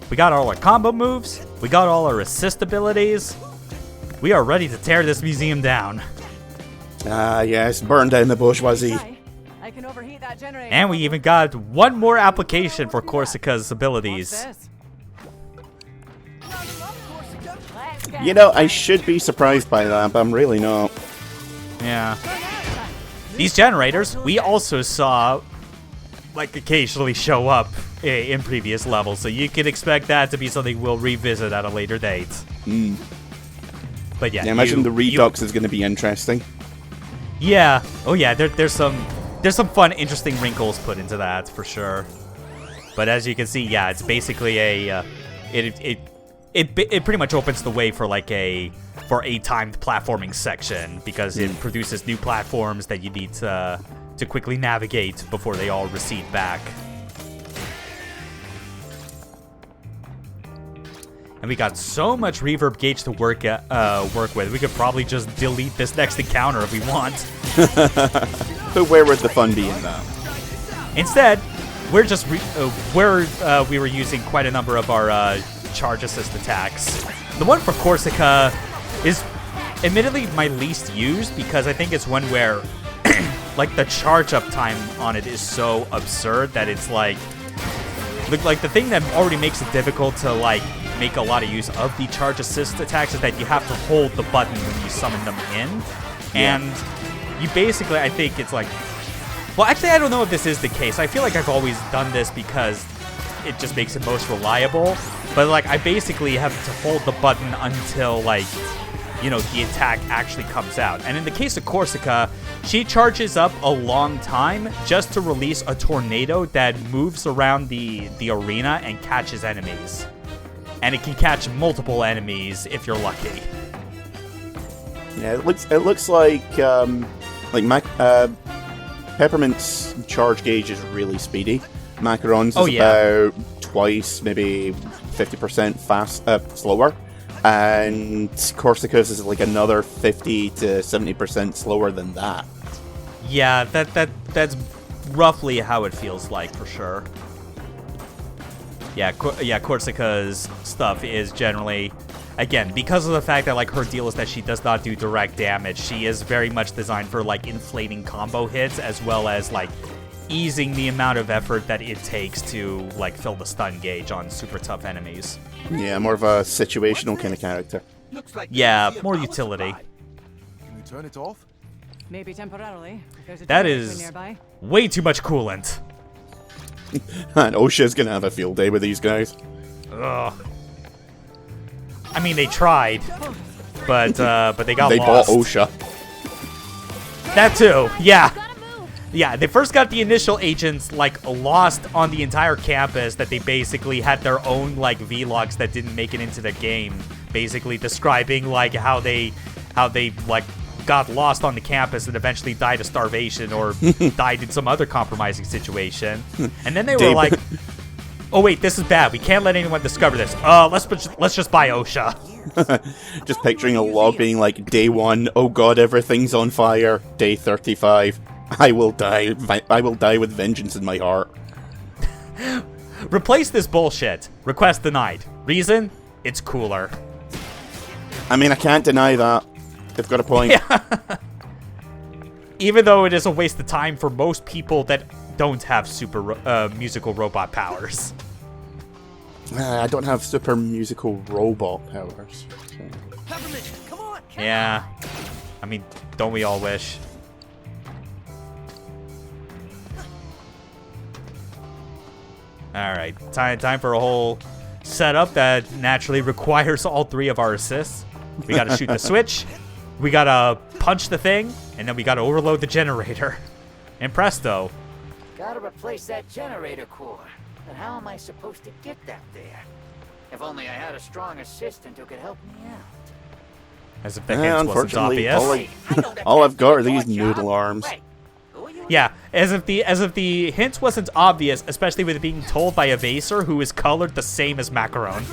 We got all our combo moves. We got all our assist abilities. We are ready to tear this museum down. Ah, yes, burn down the bourgeoisie. I can overheat that generator. And we even got one more application for Corsica's abilities. You know, I should be surprised by that, but I'm really not. Yeah. These generators, we also saw, like, occasionally show up in previous levels, so you can expect that to be something we'll revisit at a later date. But yeah, I imagine the redux is going to be interesting. Yeah. Oh yeah, there's some fun, interesting wrinkles put into that for sure. But as you can see, yeah, it's basically a it pretty much opens the way for like a timed platforming section because it produces new platforms that you need to quickly navigate before they all recede back. And we got so much reverb gauge to work with. We could probably just delete this next encounter if we want. But where would the fun be in that? Instead, we're just we were using quite a number of our charge assist attacks. The one for Corsica is admittedly my least used because I think it's one where like the charge up time on it is so absurd that it's like the thing that already makes it difficult to like make a lot of use of the charge assist attacks is that you have to hold the button when you summon them in. And you basically, I think it's like, well, actually, I don't know if this is the case. I feel like I've always done this because it just makes it most reliable. But like, I basically have to hold the button until like, you know, the attack actually comes out. And in the case of Corsica, she charges up a long time just to release a tornado that moves around the arena and catches enemies. And it can catch multiple enemies if you're lucky. Yeah, it looks like Peppermint's charge gauge is really speedy. Macaron's is about twice, maybe 50% slower, and Corsica's is like another 50 to 70% slower than that. Yeah, that's roughly how it feels like for sure. Yeah, Corsica's stuff is generally, again, because of the fact that like her deal is that she does not do direct damage, she is very much designed for like inflating combo hits as well as like easing the amount of effort that it takes to like fill the stun gauge on super tough enemies. Yeah, more of a situational kind of character. Yeah, more utility. Can we turn it off? Maybe temporarily. That is way too much coolant. And OSHA's gonna have a field day with these guys. Ugh. I mean, they tried, but they got They lost. bought OSHA. That too, yeah. Yeah, they first got the initial agents, like, lost on the entire campus that they basically had their own, like, vlogs that didn't make it into the game, basically describing, like, how they like, got lost on the campus and eventually died of starvation or died in some other compromising situation. And then they were like, oh wait, this is bad. We can't let anyone discover this. Let's just buy OSHA. Just picturing a log being like, day 1, oh god, everything's on fire. Day 35, I will die with vengeance in my heart. Replace this bullshit. Request denied. Reason? It's cooler. I mean, I can't deny that. They've got a point. Yeah. Even though it is a waste of time for most people that don't have super musical robot powers. I don't have super musical robot powers. Peppermint, come on! Yeah. I mean, don't we all wish? Alright, time for a whole setup that naturally requires all 3 of our assists. We gotta shoot the switch, we gotta punch the thing, and then we gotta overload the generator. And presto. Gotta replace that generator core. But how am I supposed to get that there? If only I had a strong assistant who could help me out. As if the hints wasn't obvious. All I've got are these noodle arms. Yeah, as if the hint wasn't obvious, especially with it being told by a Vaser who is colored the same as Macaron.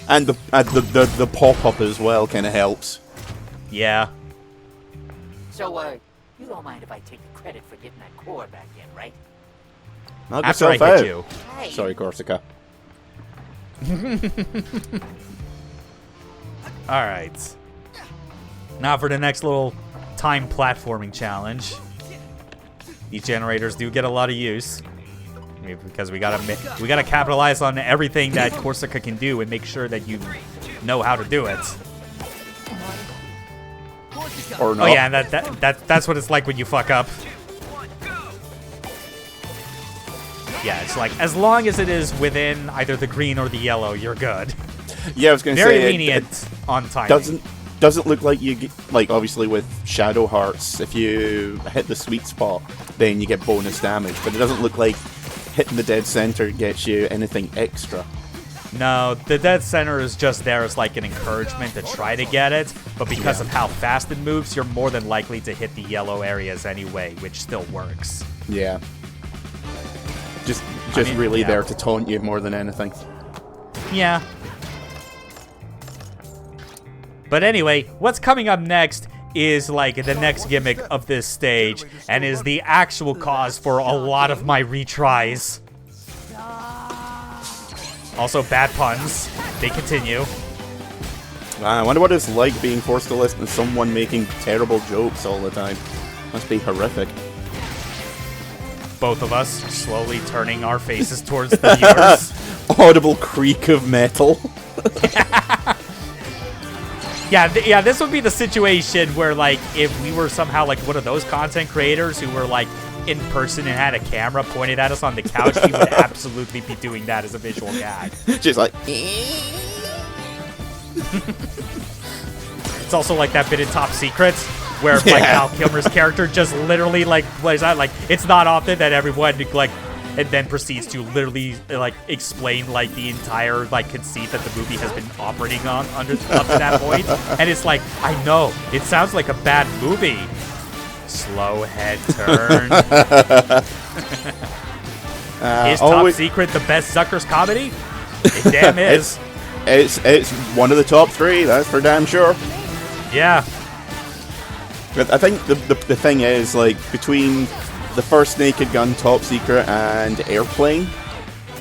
And the pop-up as well kind of helps. Yeah. So, you don't mind if I take the credit for getting that core back in, right? Knock After I yourself hit out. you. Hey. Sorry, Corsica. Alright. Now for the next little time platforming challenge. These generators do get a lot of use. Because we gotta capitalize on everything that Corsica can do and make sure that you know how to do it. Or not. Oh yeah, and that's what it's like when you fuck up. Yeah, it's like, as long as it is within either the green or the yellow, you're good. Yeah, I was going to Very say... lenient on timing. Doesn't look like you get, like, obviously with Shadow Hearts, if you hit the sweet spot, then you get bonus damage. But it doesn't look like hitting the dead center gets you anything extra. No, the dead center is just there as like an encouragement to try to get it, but because of how fast it moves, you're more than likely to hit the yellow areas anyway, which still works. Yeah. Just really there to taunt you more than anything. Yeah. But anyway, what's coming up next is like the next gimmick of this stage, and is the actual cause for a lot of my retries. Also, bad puns. They continue. I wonder what it's like being forced to listen to someone making terrible jokes all the time. Must be horrific. Both of us slowly turning our faces towards the viewers. Audible creak of metal. Yeah, this would be the situation where, like, if we were somehow, like, one of those content creators who were, like, in person and had a camera pointed at us on the couch, we would absolutely be doing that as a visual gag. Just like... It's also like that bit in Top Secret, where, like, Val Kilmer's character just literally, like, plays out, like, it's not often that everyone, like, and then proceeds to literally, like, explain, like, the entire, like, conceit that the movie has been operating on up to that point. And it's like, I know, it sounds like a bad movie. Slow head turn. Is Top Secret the best Zucker's comedy? It damn is. It's one of the top 3, that's for damn sure. Yeah. But I think the thing is, like, between the first Naked Gun, Top Secret, and Airplane,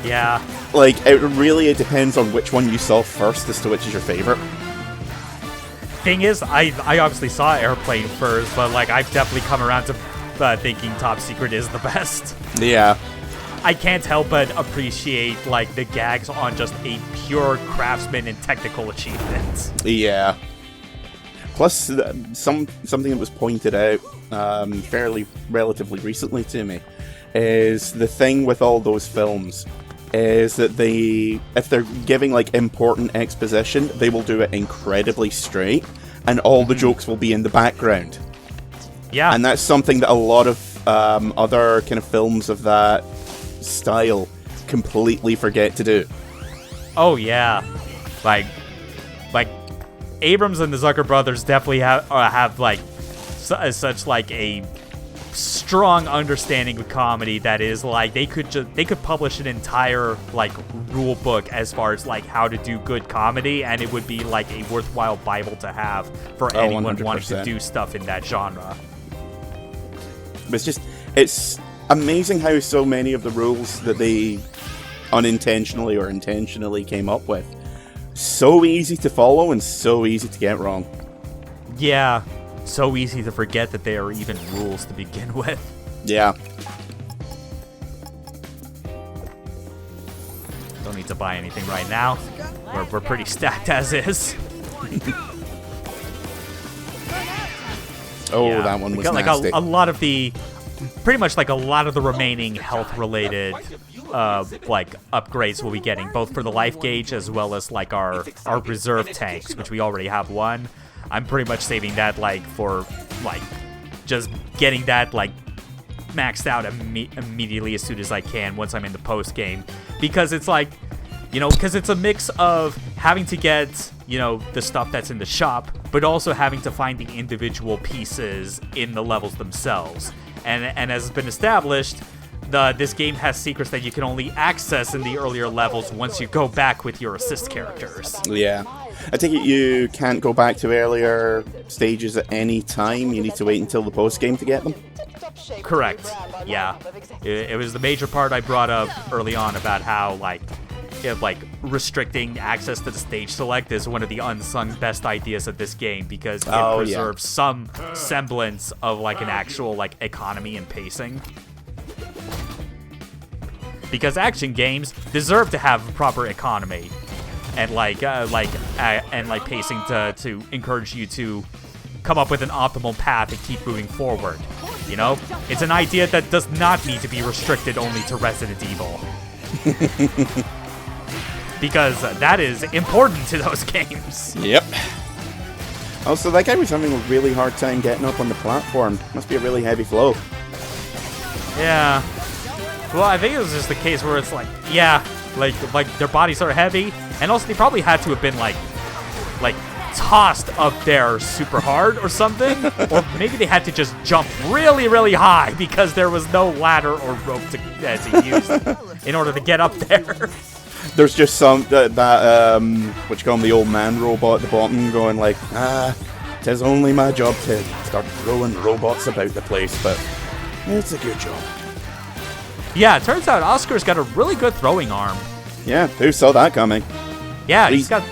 yeah, like, it depends on which one you saw first as to which is your favorite. Thing is, I obviously saw Airplane first, but, like, I've definitely come around to thinking Top Secret is the best. Yeah. I can't help but appreciate, like, the gags on just a pure craftsman and technical achievement. Yeah. Plus, something that was pointed out relatively recently to me is the thing with all those films is that if they're giving, like, important exposition, they will do it incredibly straight, and all the jokes will be in the background. Yeah. And that's something that a lot of other kind of films of that style completely forget to do. Oh, yeah. Like Abrams and the Zucker brothers definitely have like such like a strong understanding of comedy that is like they could publish an entire like rule book as far as like how to do good comedy, and it would be like a worthwhile Bible to have for anyone 100%. Wanting to do stuff in that genre. It's amazing how so many of the rules that they unintentionally or intentionally came up with, so easy to follow and so easy to get wrong. Yeah, so easy to forget that they are even rules to begin with. Yeah. Don't need to buy anything right now. We're pretty stacked as is. Oh, yeah. That one was like nasty. A lot of the, pretty much like a lot of the remaining health-related like upgrades we'll be getting, both for the life gauge as well as like our reserve tanks, which we already have one. I'm pretty much saving that like for like just getting that like maxed out immediately as soon as I can once I'm in the post game, because it's like, you know, because it's a mix of having to get, you know, the stuff that's in the shop, but also having to find the individual pieces in the levels themselves. And as has been established, this game has secrets that you can only access in the earlier levels once you go back with your assist characters. Yeah. I take it you can't go back to earlier stages at any time. You need to wait until the post-game to get them? Correct. Yeah. It was the major part I brought up early on about how, like, like restricting access to the stage select is one of the unsung best ideas of this game because it preserves some semblance of like an actual like economy and pacing. Because action games deserve to have a proper economy and pacing to encourage you to come up with an optimal path and keep moving forward. You know, it's an idea that does not need to be restricted only to Resident Evil. Because that is important to those games. Yep. Also, that guy was having a really hard time getting up on the platform. Must be a really heavy flow. Yeah. Well, I think it was just the case where it's like, yeah, like their bodies are heavy, and also they probably had to have been like tossed up there super hard or something, or maybe they had to just jump really, really high because there was no ladder or rope to use in order to get up there. There's just some what you call him, the old man robot at the bottom, going like, "'Tis only my job to start throwing robots about the place, but it's a good job." Yeah, it turns out Oscar's got a really good throwing arm. Yeah, who saw that coming? Yeah, he's got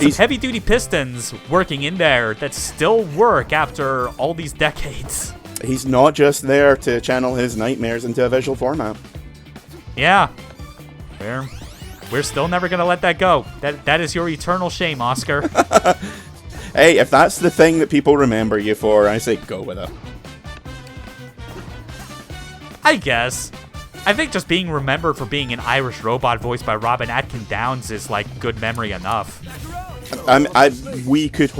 some heavy-duty pistons working in there that still work after all these decades. He's not just there to channel his nightmares into a visual format. Yeah. We're still never going to let that go. That is your eternal shame, Oscar. Hey, if that's the thing that people remember you for, I say go with it. I guess. I think just being remembered for being an Irish robot voiced by Robin Atkin Downes is like good memory enough. We could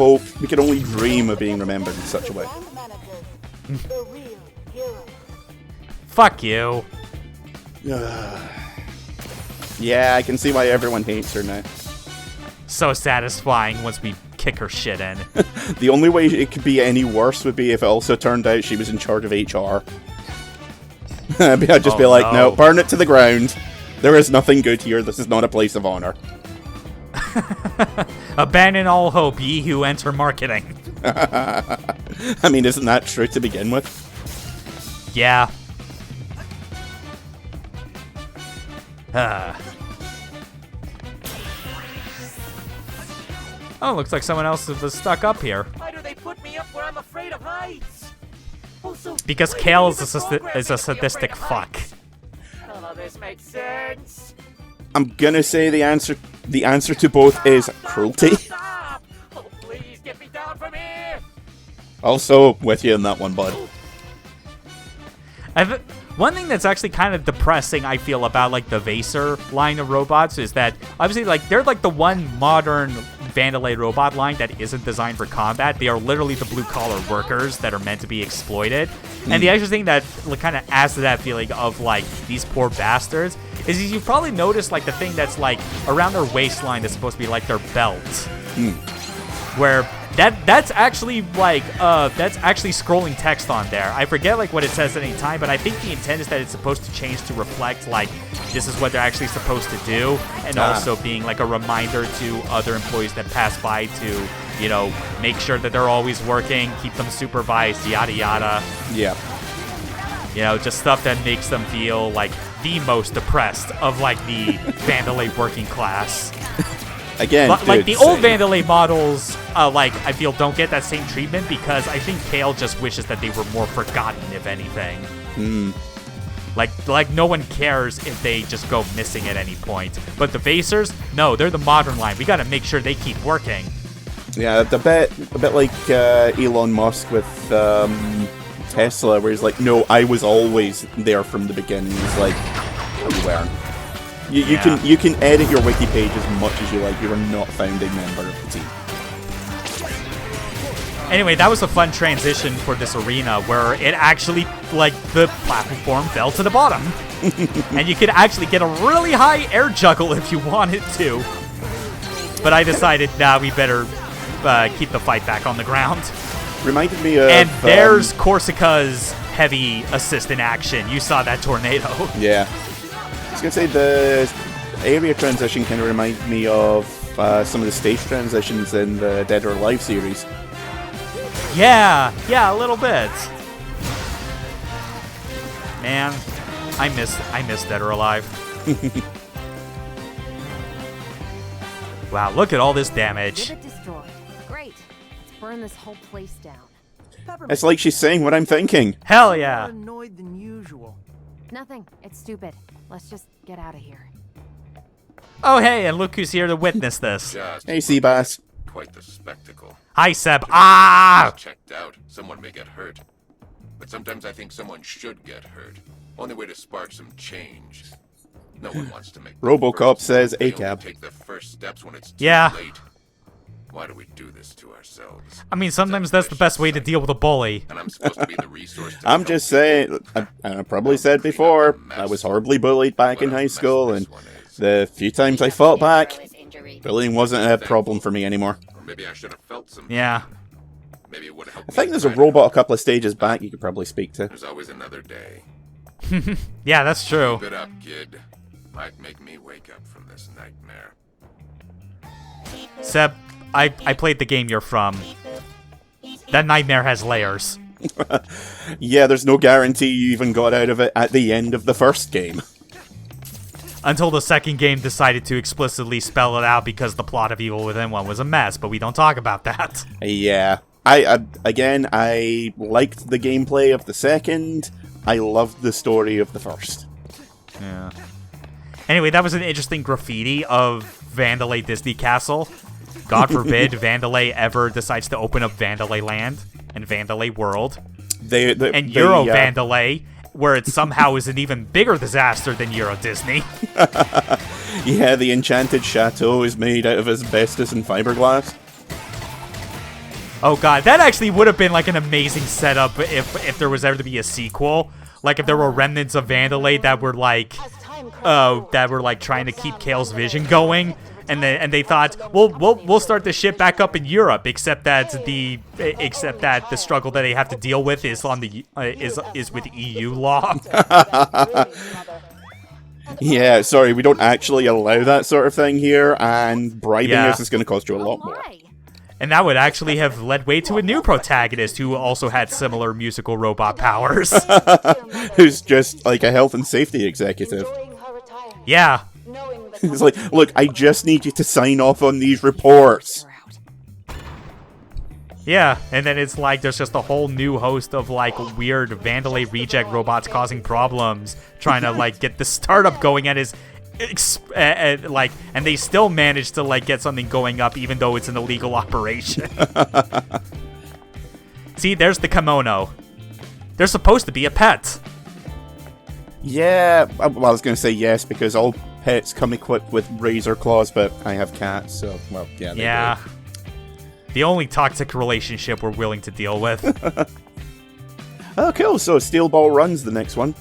only dream of being remembered in such a way. Fuck you. Yeah, I can see why everyone hates her now. So satisfying once we kick her shit in. The only way it could be any worse would be if it also turned out she was in charge of HR. I'd just be like, no, burn it to the ground. There is nothing good here. This is not a place of honor. Abandon all hope, ye who enter marketing. I mean, isn't that true to begin with? Yeah. Oh, looks like someone else was stuck up here. Why do they put me up where I'm afraid of heights? Because Kale is a sadistic fuck. None of this makes sense. I'm gonna say the answer to both is cruelty. Stop! Oh, please get me down from here. Also with you in that one, bud. One thing that's actually kind of depressing, I feel, about like the Vaser line of robots is that obviously like they're like the one modern Vandelay robot line that isn't designed for combat. They are literally the blue-collar workers that are meant to be exploited. And the actual thing that kind of adds to that feeling of like these poor bastards is you've probably noticed like the thing that's like around their waistline that's supposed to be like their belt, where that's actually like that's actually scrolling text on there. I forget like what it says at any time, but I think the intent is that it's supposed to change to reflect like this is what they're actually supposed to do, and also being like a reminder to other employees that pass by to, you know, make sure that they're always working, keep them supervised, yada yada. Yeah. You know, just stuff that makes them feel like the most oppressed of like the Vandelay working class. Again, like the old Vandelay models, like I feel don't get that same treatment because I think Kale just wishes that they were more forgotten, if anything. Like no one cares if they just go missing at any point. But the Vasers, no, they're the modern line. We got to make sure they keep working. Yeah, a bit like Elon Musk with Tesla, where he's like, no, I was always there from the beginning. He's like, you weren't. You can edit your wiki page as much as you like. You are not a founding member of the team. Anyway, that was a fun transition for this arena where it actually, like, the platform fell to the bottom. And you could actually get a really high air juggle if you wanted to. But I decided, nah, we better keep the fight back on the ground. Reminded me of... And there's Corsica's heavy assist in action. You saw that tornado. Yeah. I was going to say the area transition kind of reminds me of some of the stage transitions in the Dead or Alive series. Yeah, a little bit. Man, I miss Dead or Alive. Wow, look at all this damage. Give it destroyed. Great. Let's burn this whole place down. Peppermint, It's like she's saying what I'm thinking. Hell more yeah. annoyed than usual. Nothing. It's stupid. Let's just get out of here. Oh, hey, and look who's here to witness this. Just Hey, Seabass. quite the spectacle. Hi, Seb. Ah! Checked out. Someone may get hurt. But sometimes I think someone should get hurt. Only way to spark some change. No one wants to make the RoboCop first says move. They only ACAB. take the first steps when it's too Yeah. late. Why do we do this to ourselves? I mean, sometimes that's the best way to deal with a bully. And I'm supposed to be the resource to I'm help just you. saying, I probably said before, I was horribly bullied back in high school, and the few times I fought back, bullying wasn't a problem for me anymore. Or maybe I should have felt some. Yeah. Maybe it would have helped. I think me there's a find robot a out. couple of stages back you could probably speak to. There's always another day. Yeah, that's true. Keep it up, kid. Might make me wake up from this nightmare. Seb, I played the game you're from. That nightmare has layers. Yeah, there's no guarantee you even got out of it at the end of the first game. Until the second game decided to explicitly spell it out because the plot of Evil Within 1 was a mess, but we don't talk about that. Yeah. I liked the gameplay of the second. I loved the story of the first. Yeah. Anyway, that was an interesting graffiti of Vandelay Disney Castle. God forbid Vandelay ever decides to open up Vandelay Land and Vandelay World. And Euro Vandelay, where it somehow is an even bigger disaster than Euro Disney. Yeah, the Enchanted Chateau is made out of asbestos and fiberglass. Oh god, that actually would have been like an amazing setup if there was ever to be a sequel. Like if there were remnants of Vandelay that were like trying to keep Kale's vision going, and they thought, we'll start the ship back up in Europe, except that the struggle that they have to deal with is on the is with EU law. Yeah, sorry, we don't actually allow that sort of thing here, and bribing Yeah. us is going to cost you a lot more. Why? And that would actually have led way to a new protagonist who also had similar musical robot powers. Who's just like a health and safety executive. Yeah. He's like, look, I just need you to sign off on these reports. We're out. Yeah, and then it's like there's just a whole new host of like weird Vandelay reject robots causing problems, trying to like get the startup going at his and they still manage to like get something going up even though it's an illegal operation. See, there's the kimono. They're supposed to be a pet. Yeah, well, I was going to say yes, because all pets come equipped with razor claws, but I have cats, so, well, yeah. They Yeah. do. The only toxic relationship we're willing to deal with. Oh, cool, so Steel Ball Run's the next one.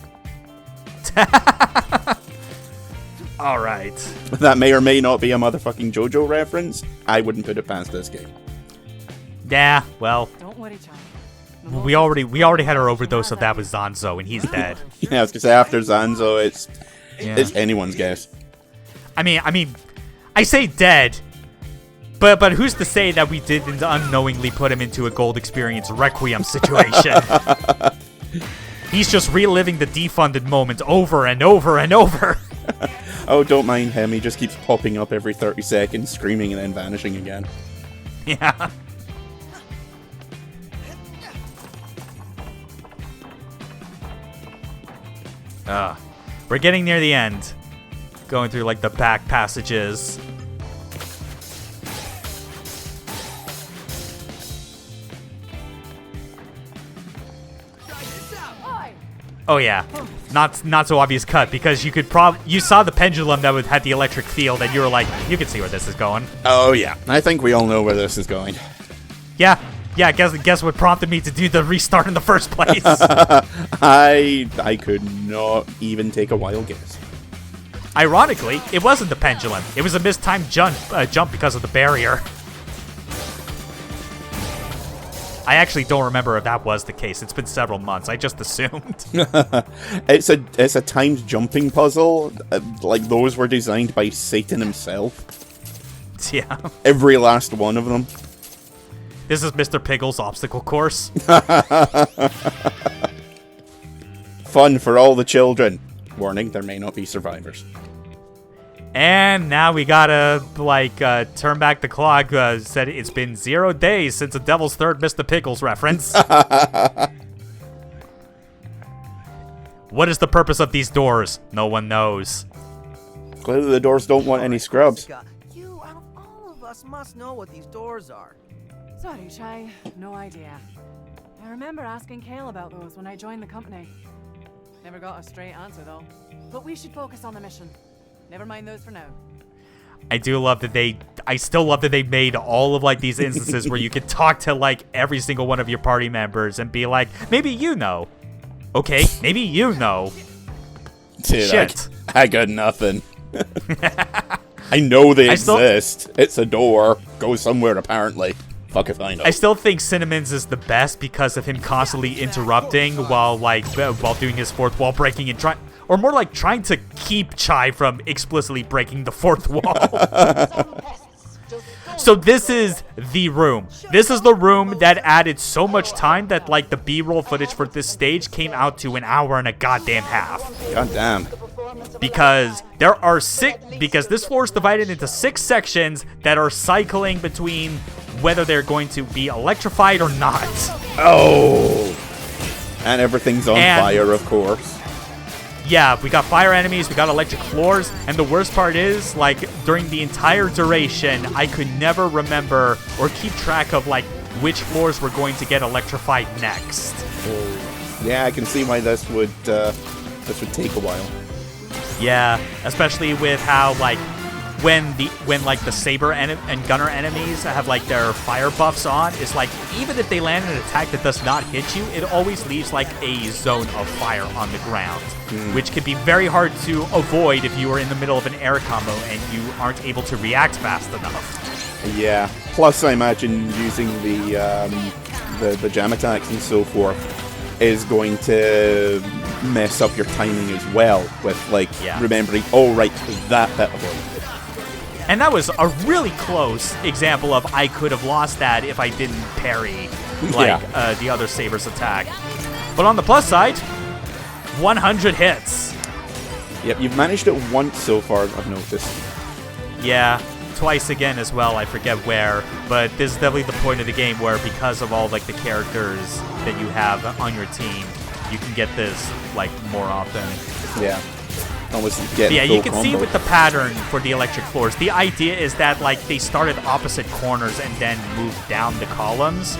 Alright. That may or may not be a motherfucking JoJo reference. I wouldn't put it past this game. Yeah, well, Don't worry, child. we already had our overdose of that with Zanzo, and he's dead. Yeah, I was going to say, after Zanzo, it's anyone's guess. I mean, I say dead, but who's to say that we didn't unknowingly put him into a Gold Experience Requiem situation? He's just reliving the defunded moment over and over and over. Oh, don't mind him, he just keeps popping up every 30 seconds, screaming and then vanishing again. Yeah. We're getting near the end. Going through like the back passages. Oh yeah, not so obvious cut because you could you saw the pendulum that had the electric field and you were like, you can see where this is going. Oh yeah, I think we all know where this is going. Yeah. Guess what prompted me to do the restart in the first place. I could not even take a wild guess. Ironically, it wasn't the pendulum. It was a mistimed jump because of the barrier. I actually don't remember if that was the case. It's been several months. I just assumed. It's a timed jumping puzzle. Like those were designed by Satan himself. Yeah. Every last one of them. This is Mr. Piggle's obstacle course. Fun for all the children. Warning, there may not be survivors. And now we gotta, like, turn back the clock. Said it's been 0 days since the Devil's Third Mr. Pickles reference. What is the purpose of these doors? No one knows. Clearly the doors don't want any scrubs. You, out of all of us, must know what these doors are. Sorry, Chai. No idea. I remember asking Kale about those when I joined the company. Never got a straight answer, though. But we should focus on the mission. Never mind those for now. I still love that they made all of, like, these instances where you could talk to, like, every single one of your party members and be like, maybe you know. Okay, maybe you know. Dude, Shit. I got nothing. I know they exist. It's a door. Goes somewhere, apparently. Fuck if I know. I still think CNMN's is the best because of him constantly interrupting while doing his fourth wall breaking and trying to keep Chai from explicitly breaking the fourth wall. So this is the room. This is the room that added so much time that, like, the B-roll footage for this stage came out to 1 hour and a goddamn half. Goddamn. Because because this floor is divided into 6 sections that are cycling between whether they're going to be electrified or not. Oh! And everything's on fire, of course. Yeah, we got fire enemies, we got electric floors, and the worst part is, like, during the entire duration, I could never remember or keep track of, like, which floors were going to get electrified next. Yeah, I can see why this would take a while. Yeah, especially with how, like, when the saber and gunner enemies have, like, their fire buffs on, it's like, even if they land an attack that does not hit you, it always leaves, like, a zone of fire on the ground, which can be very hard to avoid if you are in the middle of an air combo and you aren't able to react fast enough. Yeah. Plus, I imagine using the jam attacks and so forth is going to mess up your timing as well with, like, remembering, oh, right, that bit of it. And that was a really close example of I could have lost that if I didn't parry, like, the other Saber's attack. But on the plus side, 100 hits. Yep, you've managed it once so far, I've noticed. Yeah, twice again as well, I forget where. But this is definitely the point of the game where, because of all, like, the characters that you have on your team, you can get this, like, more often. Yeah. Almost get yeah, you can combo. see with the pattern for the electric floors, the idea is that, like, they start at opposite corners and then move down the columns.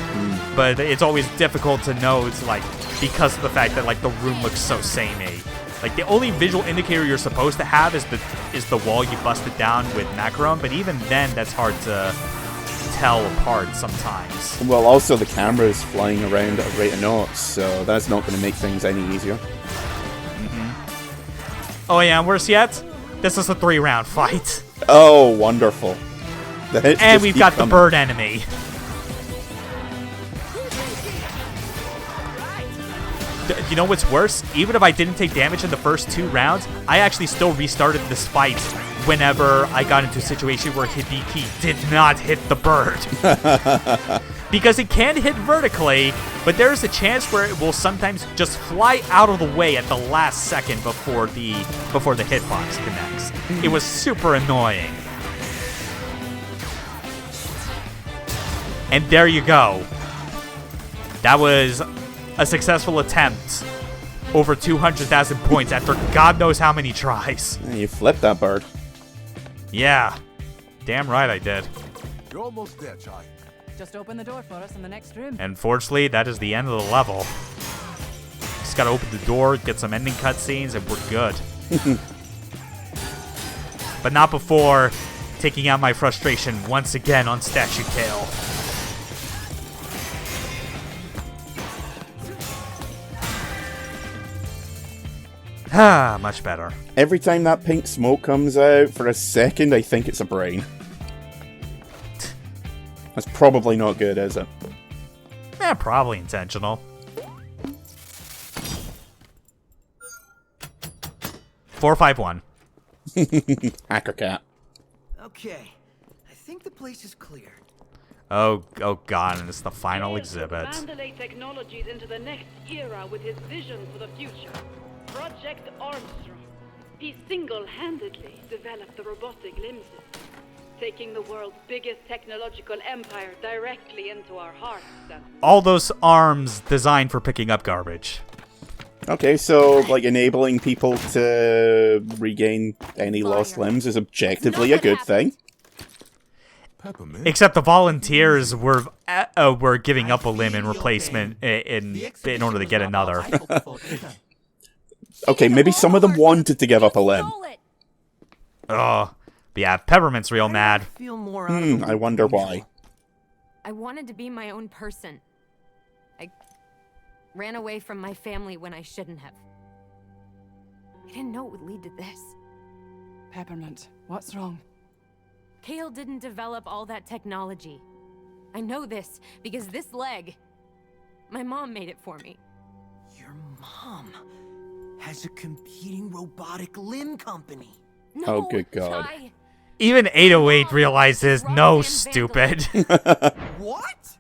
But it's always difficult to know, it's like, because of the fact that, like, the room looks so samey. Like, the only visual indicator you're supposed to have is the wall you busted down with macaron, but even then, that's hard to tell apart sometimes. Well, also the camera is flying around at a rate of knots, so that's not going to make things any easier. Oh yeah, and worse yet, this is a 3-round fight. Oh, wonderful. The hits and just we've keep got coming. the bird enemy. You know what's worse? Even if I didn't take damage in the first 2 rounds, I actually still restarted this fight whenever I got into a situation where Hibiki did not hit the bird. Because it can hit vertically, but there's a chance where it will sometimes just fly out of the way at the last second before the hitbox connects. It was super annoying. And there you go. That was a successful attempt. Over 200,000 points after God knows how many tries. Yeah, you flipped that bird. Yeah. Damn right I did. You're almost there, Chai. Just open the door for us in the next room. And fortunately, that is the end of the level. Just gotta open the door, get some ending cutscenes, and we're good. But not before taking out my frustration once again on Statue Kale. Ah, much better. Every time that pink smoke comes out, for a second, I think it's a brain. That's probably not good, is it? Eh, probably intentional. 451. Hacker cat. Okay, I think the place is clear. Oh god, and it's the final exhibit. Vandelay Technologies into the next era with his vision for the future. Project Armstrong. He single-handedly developed the robotic limb system, taking the world's biggest technological empire directly into our hearts. All those arms designed for picking up garbage. Okay, so, like, enabling people to regain any lost limbs is objectively a good thing. Peppermint? Except the volunteers were giving up a limb in replacement in order to get another. Okay, maybe some of them wanted to give up a limb. Oh, yeah, Peppermint's real mad. Feel more out of I wonder why. I wanted to be my own person. I ran away from my family when I shouldn't have. I didn't know it would lead to this. Peppermint, what's wrong? Kale didn't develop all that technology. I know this because this leg, my mom made it for me. Your mom has a competing robotic limb company. No, Oh, good God. Even 808 realizes, no, stupid. What?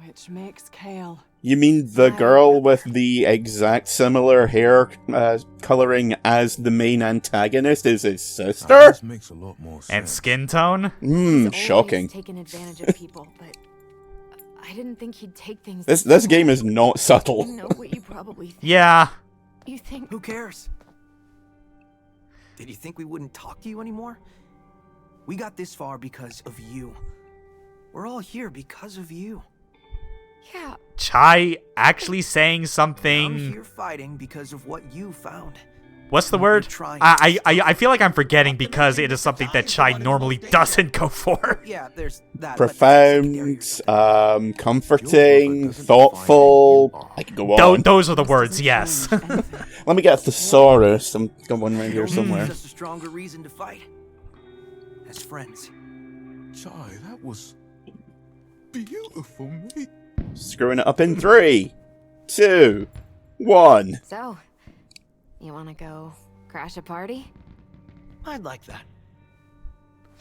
Which makes Kale. You mean the girl with the exact similar hair coloring as the main antagonist is his sister? This makes a lot more sense. And skin tone? Shocking. Taken advantage of people, but I didn't think he'd take things. This game is not subtle. I know what you probably think. Yeah. You think? Who cares? Did you think we wouldn't talk to you anymore? We got this far because of you. We're all here because of you. Yeah. Chai actually saying I'm something. here fighting because of what you found. What's the word? I feel like I'm forgetting because it is something that Chai normally doesn't go for. Yeah, there's that. Profound, comforting, thoughtful. I could go on. Those are the words, yes. Let me get a thesaurus. I'm got one right here somewhere. Just a stronger reason to fight. As friends. Chai, that was beautiful, mate. Screwing it up in 3, 2, 1. So, you want to go crash a party? I'd like that.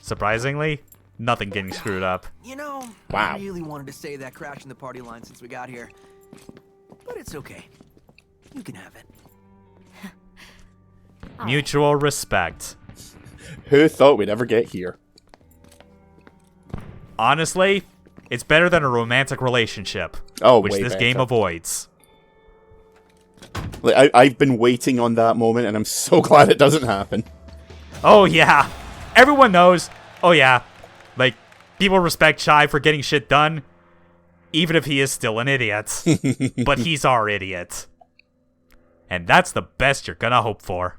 Surprisingly, nothing getting screwed up. You know, Wow. I really wanted to say that crashing the party line since we got here. But it's okay. You can have it. Mutual respect. Who thought we'd ever get here? Honestly, it's better than a romantic relationship, Oh, which way this better. game avoids. Like, I've been waiting on that moment, and I'm so glad it doesn't happen. Oh yeah, everyone knows. Oh yeah, like, people respect Chai for getting shit done, even if he is still an idiot. But he's our idiot. And that's the best you're gonna hope for.